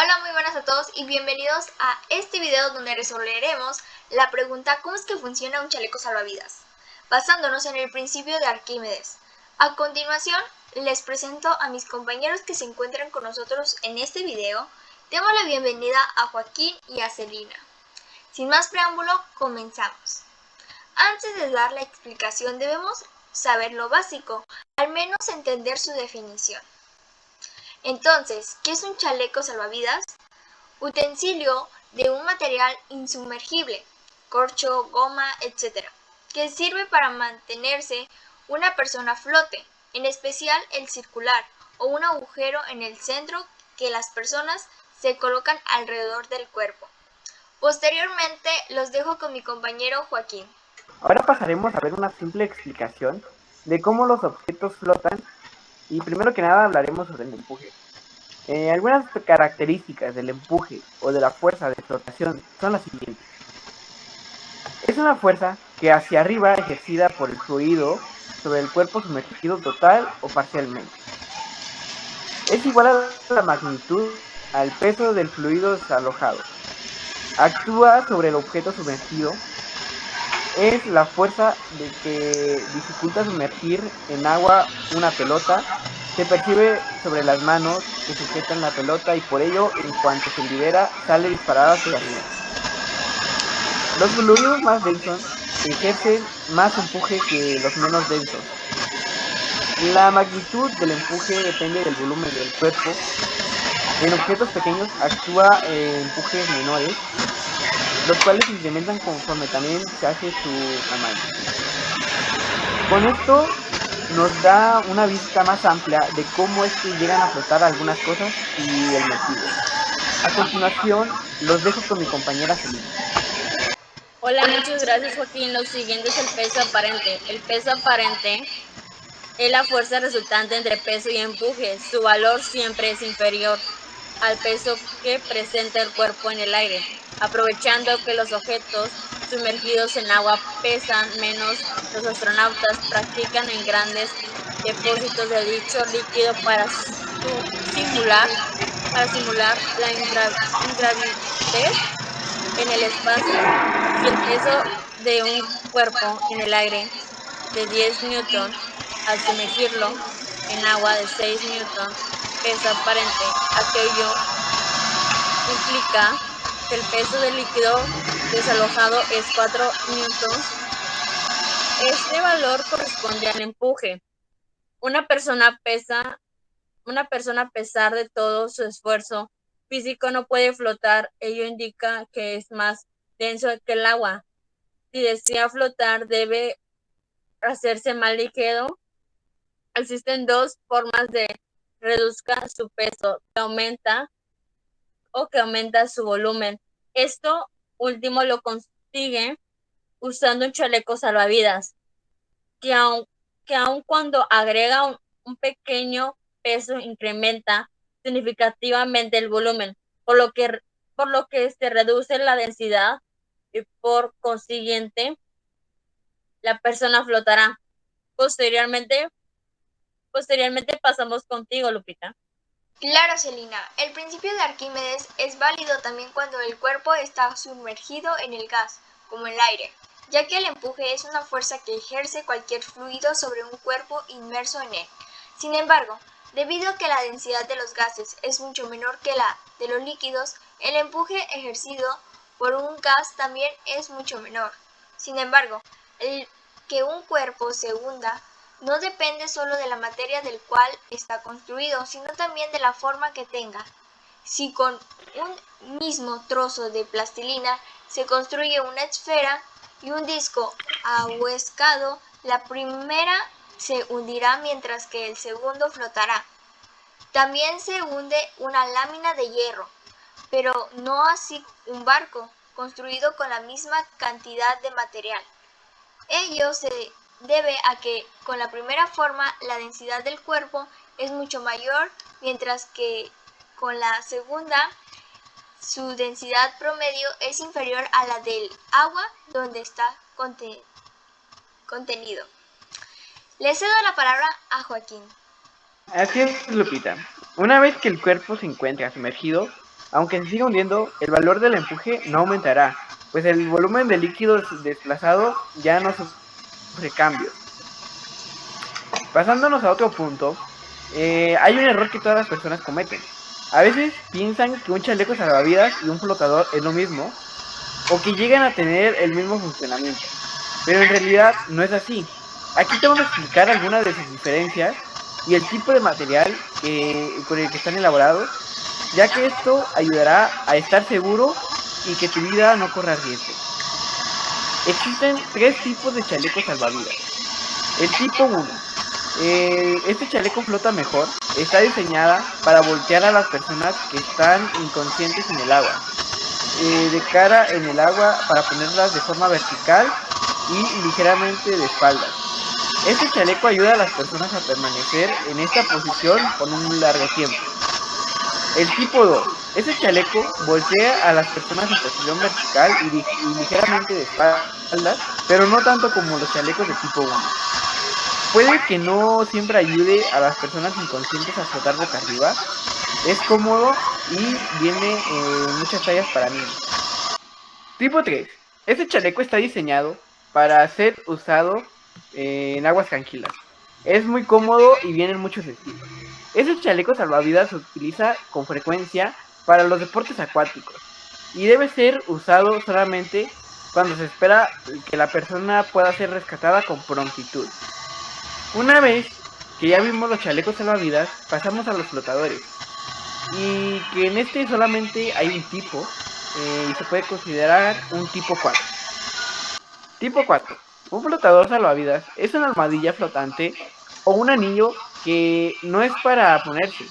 Hola, muy buenas a todos y bienvenidos a este video donde resolveremos la pregunta ¿cómo es que funciona un chaleco salvavidas? Basándonos en el principio de Arquímedes. A continuación, les presento a mis compañeros que se encuentran con nosotros en este video. Demos la bienvenida a Joaquín y a Celina. Sin más preámbulo, comenzamos. Antes de dar la explicación debemos saber lo básico, al menos entender su definición. Entonces, ¿qué es un chaleco salvavidas? Utensilio de un material insumergible, corcho, goma, etc., que sirve para mantenerse una persona a flote, en especial el circular o un agujero en el centro que las personas se colocan alrededor del cuerpo. Posteriormente los dejo con mi compañero Joaquín. Ahora pasaremos a ver una simple explicación de cómo los objetos flotan y primero que nada hablaremos sobre el empuje. Algunas características del empuje o de la fuerza de flotación son las siguientes. Es una fuerza que hacia arriba ejercida por el fluido sobre el cuerpo sumergido total o parcialmente. Es igual a la magnitud al peso del fluido desalojado. Actúa sobre el objeto sumergido. Es la fuerza de que dificulta sumergir en agua una pelota. Se percibe sobre las manos que sujetan la pelota y por ello, en cuanto se libera, sale disparada hacia arriba. Los fluidos más densos ejercen más empuje que los menos densos. La magnitud del empuje depende del volumen del cuerpo. En objetos pequeños actúa empujes menores, los cuales se incrementan conforme también se hace su tamaño. Con esto nos da una vista más amplia de cómo es que llegan a flotar algunas cosas y el motivo. A continuación, los dejo con mi compañera Celina. Hola, muchas gracias Joaquín. Lo siguiente es el peso aparente. El peso aparente es la fuerza resultante entre peso y empuje. Su valor siempre es inferior al peso que presenta el cuerpo en el aire. Aprovechando que los objetos sumergidos en agua pesan menos, los astronautas practican en grandes depósitos de dicho líquido para simular la ingravidez en el espacio. Si el peso de un cuerpo en el aire de 10 newton al sumergirlo en agua de 6 newton, peso aparente, aquello implica que el peso del líquido desalojado es 4 newtons. Este valor corresponde al empuje. Una persona a pesar de todo su esfuerzo físico no puede flotar. Ello indica que es más denso que el agua. Si desea flotar, debe hacerse más ligero. Existen dos formas de reduzca su peso, que aumenta su volumen. Esto último lo consigue usando un chaleco salvavidas, que aun cuando agrega un pequeño peso, incrementa significativamente el volumen, por lo que se reduce la densidad y por consiguiente la persona flotará. Posteriormente pasamos contigo, Lupita. Claro, Celina, el principio de Arquímedes es válido también cuando el cuerpo está sumergido en el gas, como el aire, ya que el empuje es una fuerza que ejerce cualquier fluido sobre un cuerpo inmerso en él. Sin embargo, debido a que la densidad de los gases es mucho menor que la de los líquidos, el empuje ejercido por un gas también es mucho menor. Sin embargo, el que un cuerpo se hunda no depende solo de la materia del cual está construido, sino también de la forma que tenga. Si con un mismo trozo de plastilina se construye una esfera y un disco ahuecado, la primera se hundirá mientras que el segundo flotará. También se hunde una lámina de hierro, pero no así un barco construido con la misma cantidad de material. Ello se debe a que con la primera forma la densidad del cuerpo es mucho mayor, mientras que con la segunda su densidad promedio es inferior a la del agua donde está contenido. Le cedo la palabra a Joaquín. Así es, Lupita. Una vez que el cuerpo se encuentra sumergido, Aunque se siga hundiendo, el valor del empuje no aumentará, pues el volumen de líquido desplazado ya no sufre cambios. Pasándonos a otro punto, hay un error que todas las personas cometen. A veces piensan que un chaleco salvavidas y un flotador es lo mismo, o que llegan a tener el mismo funcionamiento, pero en realidad no es así. Aquí te vamos a explicar algunas de sus diferencias y el tipo de material con el que están elaborados, ya que esto ayudará a estar seguro y que tu vida no corra riesgo. Existen tres tipos de chalecos salvavidas. El tipo 1. Este chaleco flota mejor. Está diseñada para voltear a las personas que están inconscientes en el agua, de cara en el agua, para ponerlas de forma vertical y ligeramente de espaldas. Este chaleco ayuda a las personas a permanecer en esta posición por un largo tiempo. El tipo 2. Este chaleco voltea a las personas en posición vertical y ligeramente de espaldas, pero no tanto como los chalecos de tipo 1. Puede que no siempre ayude a las personas inconscientes a flotar boca arriba. Es cómodo y viene en muchas tallas para niños. Tipo 3. Este chaleco está diseñado para ser usado en aguas tranquilas. Es muy cómodo y viene en muchos estilos. Este chaleco salvavidas se utiliza con frecuencia para los deportes acuáticos y debe ser usado solamente cuando se espera que la persona pueda ser rescatada con prontitud. Una vez que ya vimos los chalecos salvavidas, pasamos a los flotadores. Y que en este solamente hay un tipo, y se puede considerar un tipo 4. Tipo 4. Un flotador salvavidas es una almohadilla flotante o un anillo que no es para ponerse.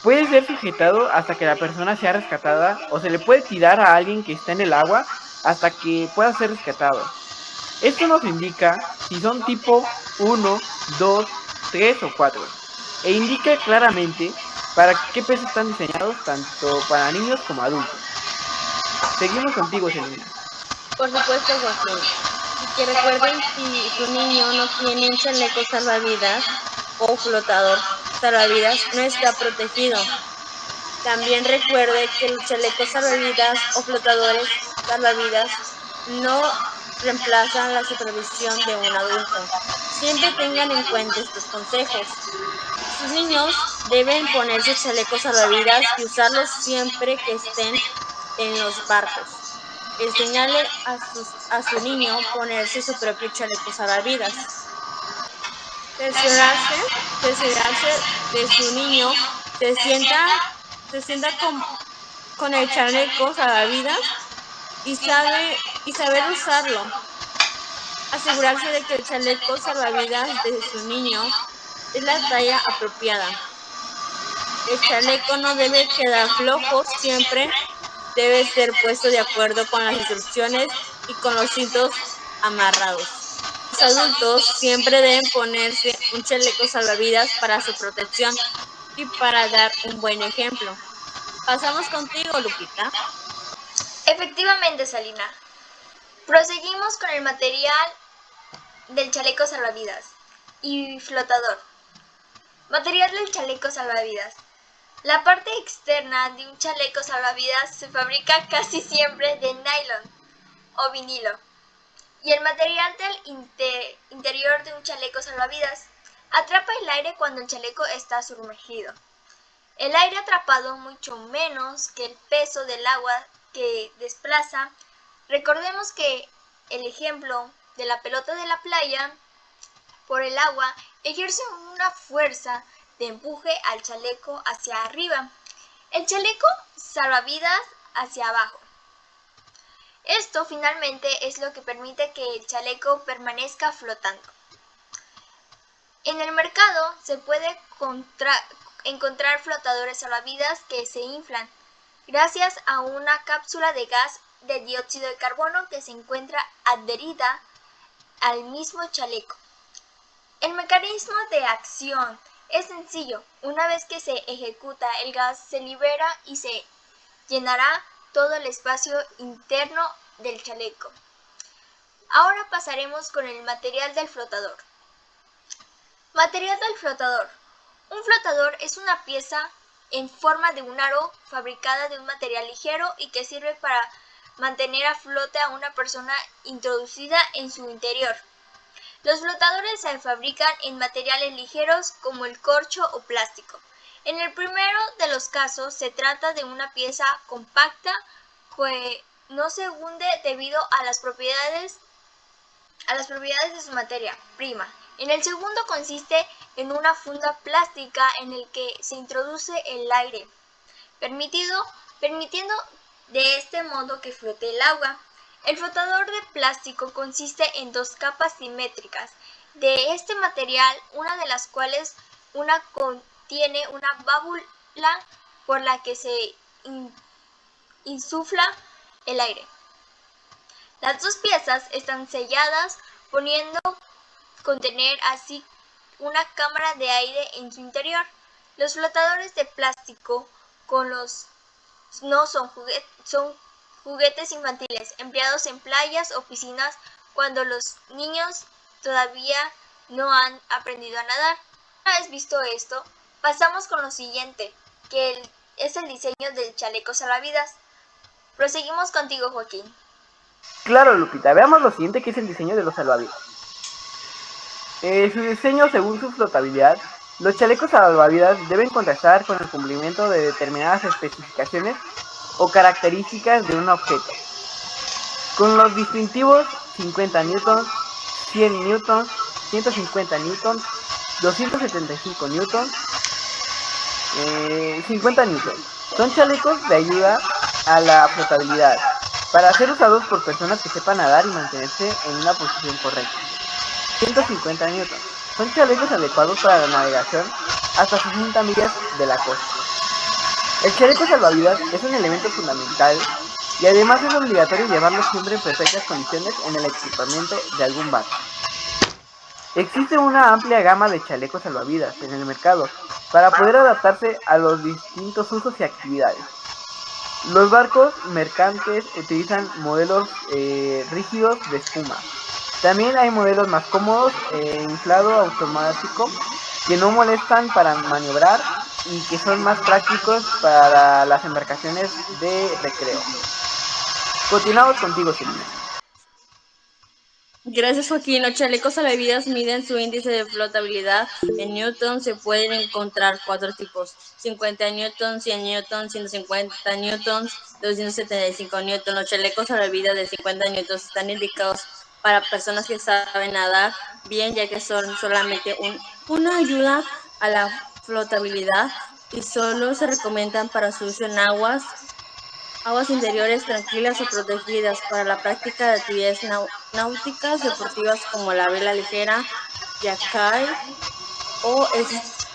Puede ser sujetado hasta que la persona sea rescatada, o se le puede tirar a alguien que está en el agua hasta que pueda ser rescatado. Esto nos indica si son tipo 1, 2, 3 o 4, e indica claramente para qué pesos están diseñados, tanto para niños como adultos. Seguimos contigo, Selena. Por supuesto, Joaquín. Y que recuerden, si tu niño no tiene un chaleco salvavidas o flotador salvavidas, no está protegido. También recuerde que los chalecos salvavidas o flotadores salvavidas no reemplazan la supervisión de un adulto. Siempre tengan en cuenta estos consejos. Sus niños deben ponerse chalecos salvavidas y usarlos siempre que estén en los barcos. Enseñarle a su niño ponerse su propio chaleco salvavidas. Cerciorarse de su niño se sienta con el chaleco salvavidas y saber usarlo. Asegurarse de que el chaleco salvavidas de su niño es la talla apropiada. El chaleco no debe quedar flojo, siempre debe ser puesto de acuerdo con las instrucciones y con los cintos amarrados. Los adultos siempre deben ponerse un chaleco salvavidas para su protección y para dar un buen ejemplo. Pasamos contigo, Lupita. Efectivamente, Salina. Proseguimos con el material del chaleco salvavidas y flotador. Material del chaleco salvavidas. La parte externa de un chaleco salvavidas se fabrica casi siempre de nylon o vinilo, y el material del interior de un chaleco salvavidas atrapa el aire cuando el chaleco está sumergido. El aire atrapado mucho menos que el peso del agua que desplaza. Recordemos que el ejemplo de la pelota de la playa por el agua ejerce una fuerza de empuje al chaleco hacia arriba, el chaleco salvavidas hacia abajo. Esto finalmente es lo que permite que el chaleco permanezca flotando. En el mercado se puede encontrar flotadores salvavidas que se inflan gracias a una cápsula de gas de dióxido de carbono que se encuentra adherida al mismo chaleco. El mecanismo de acción es sencillo. Una vez que se ejecuta, el gas se libera y se llenará todo el espacio interno del chaleco. Ahora pasaremos con el material del flotador. Material del flotador. Un flotador es una pieza en forma de un aro fabricada de un material ligero y que sirve para mantener a flote a una persona introducida en su interior. Los flotadores se fabrican en materiales ligeros como el corcho o plástico. En el primero de los casos se trata de una pieza compacta que no se hunde debido a las propiedades de su materia prima. En el segundo consiste en una funda plástica en el que se introduce el aire, permitiendo de este modo que flote el agua. El flotador de plástico consiste en dos capas simétricas de este material, una de las cuales contiene una válvula por la que se insufla el aire. Las dos piezas están selladas, pudiendo contener así una cámara de aire en su interior. Los flotadores de plástico son juguetes infantiles empleados en playas o piscinas cuando los niños todavía no han aprendido a nadar. Una vez visto esto, pasamos con lo siguiente, que es el diseño del chaleco salvavidas. Proseguimos contigo, Joaquín. Claro, Lupita, veamos lo siguiente, que es el diseño de los salvavidas. Su diseño según su flotabilidad. Los chalecos salvavidas deben contrastar con el cumplimiento de determinadas especificaciones o características de un objeto. Con los distintivos 50 newtons, 100 newtons, 150 newtons, 275 newtons, 50 newtons. Son chalecos de ayuda a la flotabilidad, para ser usados por personas que sepan nadar y mantenerse en una posición correcta. 150 newtons. Son chalecos adecuados para la navegación hasta 60 millas de la costa. El chaleco salvavidas es un elemento fundamental y además es obligatorio llevarlo siempre en perfectas condiciones en el equipamiento de algún barco. Existe una amplia gama de chalecos salvavidas en el mercado para poder adaptarse a los distintos usos y actividades. Los barcos mercantes utilizan modelos rígidos de espuma. También hay modelos más cómodos, inflado automático, que no molestan para maniobrar y que son más prácticos para las embarcaciones de recreo. Continuamos contigo, Silvia. Gracias, Joaquín. Los chalecos salvavidas miden su índice de flotabilidad en newtons. Se pueden encontrar 4 tipos: 50 newtons, 100 newtons, 150 newtons, 275 newtons. Los chalecos salvavidas de 50 newtons están indicados para personas que saben nadar bien, ya que son solamente una ayuda a la flotabilidad y solo se recomiendan para su uso en aguas interiores tranquilas o protegidas, para la práctica de actividades náuticas deportivas como la vela ligera, yacay o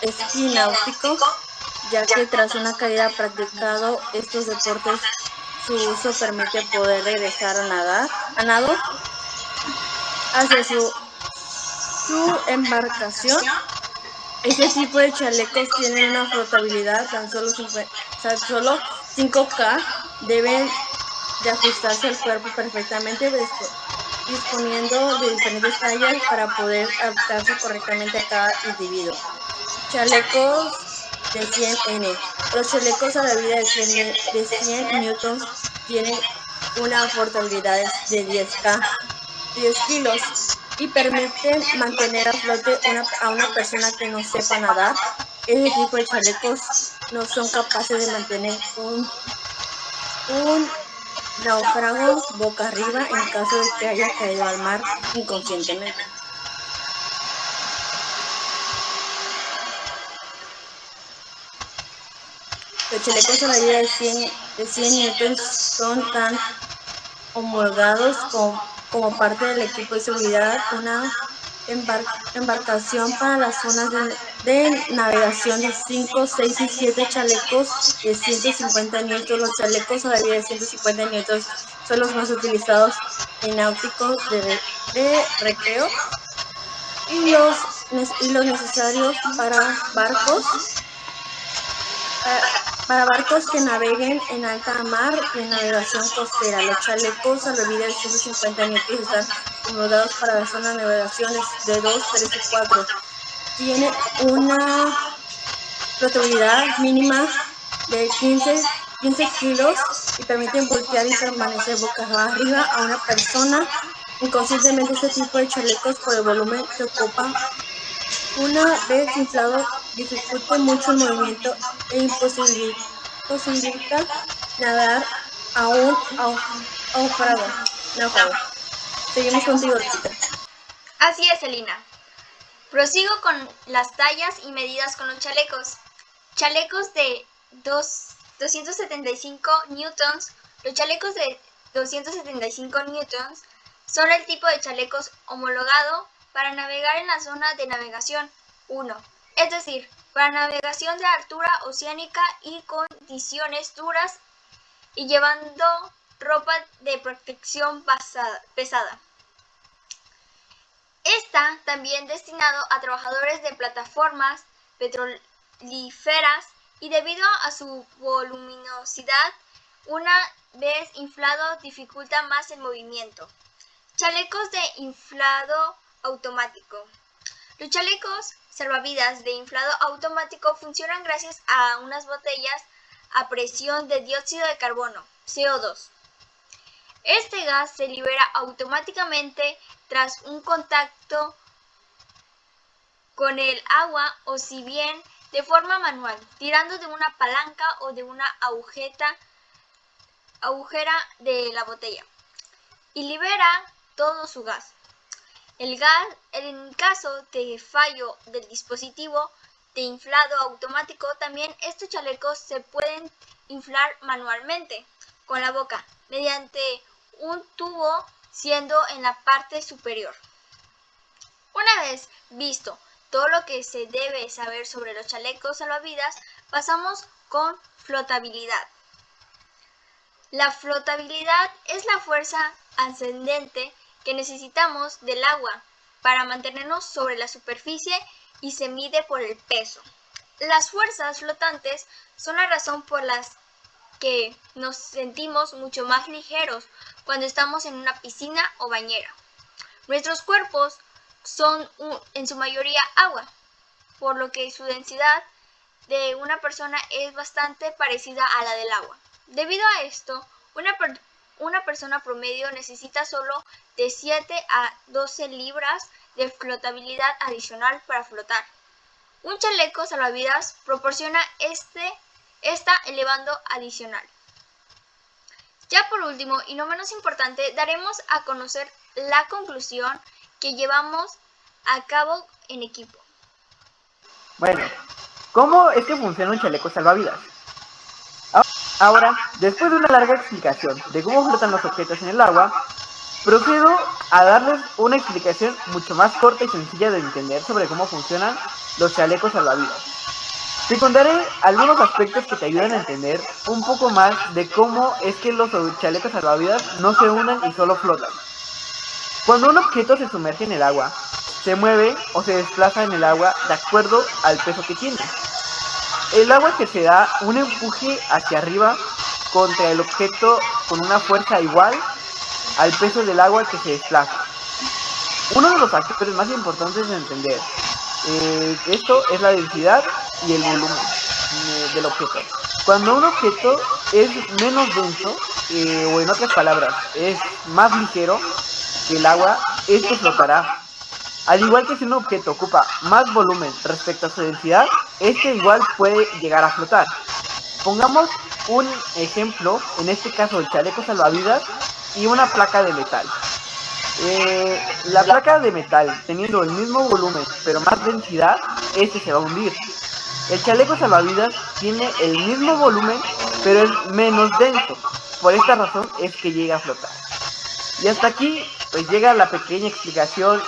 esquí náutico, ya que tras una caída practicado estos deportes, su uso permite poder regresar a nado hacia su embarcación. Este tipo de chalecos tienen una flotabilidad tan solo 5K. Deben de ajustarse al cuerpo perfectamente, disponiendo de diferentes tallas para poder adaptarse correctamente a cada individuo. Chalecos de 100N. Los chalecos salvavidas de 100 newtons tienen una flotabilidad de 10 kilos y permiten mantener a flote a una persona que no sepa nadar. Este tipo de chalecos no son capaces de mantener un náufrago boca arriba en caso de que haya caído al mar inconscientemente. Los chalecos salvavidas de 100 newtons son tan homologados como parte del equipo de seguridad. Una embarcación para las zonas de navegación de 5, 6 y 7 chalecos de 150 newtons. Los chalecos salvavidas de 150 newtons son los más utilizados en náuticos de recreo y los necesarios para barcos que naveguen en alta mar y en navegación costera. Los chalecos salvavidas de 150 newtons están homologados para las zonas de navegaciones de 2, 3 y 4. Tiene una flotabilidad mínima de 15 kilos y permiten voltear y permanecer boca arriba a una persona. Inconscientemente, este tipo de chalecos, por el volumen que ocupan, una vez inflado, dificulta mucho el movimiento e imposibilita nadar a un náufrago. Seguimos contigo, Lupita. Así es, Elina. Prosigo con las tallas y medidas con los chalecos. Chalecos de 275 newtons. Los chalecos de 275 newtons son el tipo de chalecos homologado para navegar en la zona de navegación 1, es decir, para navegación de altura oceánica y condiciones duras y llevando ropa de protección pesada. Está también destinado a trabajadores de plataformas petrolíferas y debido a su voluminosidad, una vez inflado dificulta más el movimiento. Chalecos de inflado automático. Los chalecos salvavidas de inflado automático funcionan gracias a unas botellas a presión de dióxido de carbono, CO2. Este gas se libera automáticamente tras un contacto con el agua o si bien de forma manual, tirando de una palanca o de una agujera de la botella, y libera todo su gas. El gas, en caso de fallo del dispositivo de inflado automático, también estos chalecos se pueden inflar manualmente con la boca mediante un tubo siendo en la parte superior. Una vez visto todo lo que se debe saber sobre los chalecos salvavidas, pasamos con flotabilidad. La flotabilidad es la fuerza ascendente que necesitamos del agua para mantenernos sobre la superficie y se mide por el peso. Las fuerzas flotantes son la razón por las que nos sentimos mucho más ligeros cuando estamos en una piscina o bañera. Nuestros cuerpos son en su mayoría agua, por lo que su densidad de una persona es bastante parecida a la del agua. Debido a esto, una persona promedio necesita solo de 7 a 12 libras de flotabilidad adicional para flotar. Un chaleco salvavidas proporciona esta elevando adicional. Ya por último, y no menos importante, daremos a conocer la conclusión que llevamos a cabo en equipo. Bueno, ¿cómo es que funciona un chaleco salvavidas? Ahora, después de una larga explicación de cómo flotan los objetos en el agua, procedo a darles una explicación mucho más corta y sencilla de entender sobre cómo funcionan los chalecos salvavidas. Te contaré algunos aspectos que te ayudan a entender un poco más de cómo es que los chalecos salvavidas no se unen y solo flotan. Cuando un objeto se sumerge en el agua, se mueve o se desplaza en el agua de acuerdo al peso que tiene. El agua que se da un empuje hacia arriba contra el objeto con una fuerza igual al peso del agua que se desplaza. Uno de los factores más importantes de entender esto es la densidad y el volumen del objeto. Cuando un objeto es menos denso, o en otras palabras, es más ligero que el agua, esto flotará. Al igual que si un objeto ocupa más volumen respecto a su densidad, este igual puede llegar a flotar. Pongamos un ejemplo, en este caso el chaleco salvavidas y una placa de metal. La placa de metal, teniendo el mismo volumen pero más densidad, este se va a hundir. El chaleco salvavidas tiene el mismo volumen pero es menos denso. Por esta razón es que llega a flotar. Y hasta aquí pues llega la pequeña explicación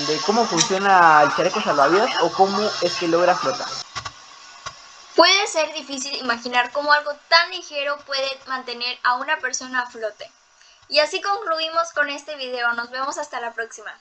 de cómo funciona el chaleco salvavidas o cómo es que logra flotar. Puede ser difícil imaginar cómo algo tan ligero puede mantener a una persona a flote. Y así concluimos con este video. Nos vemos hasta la próxima.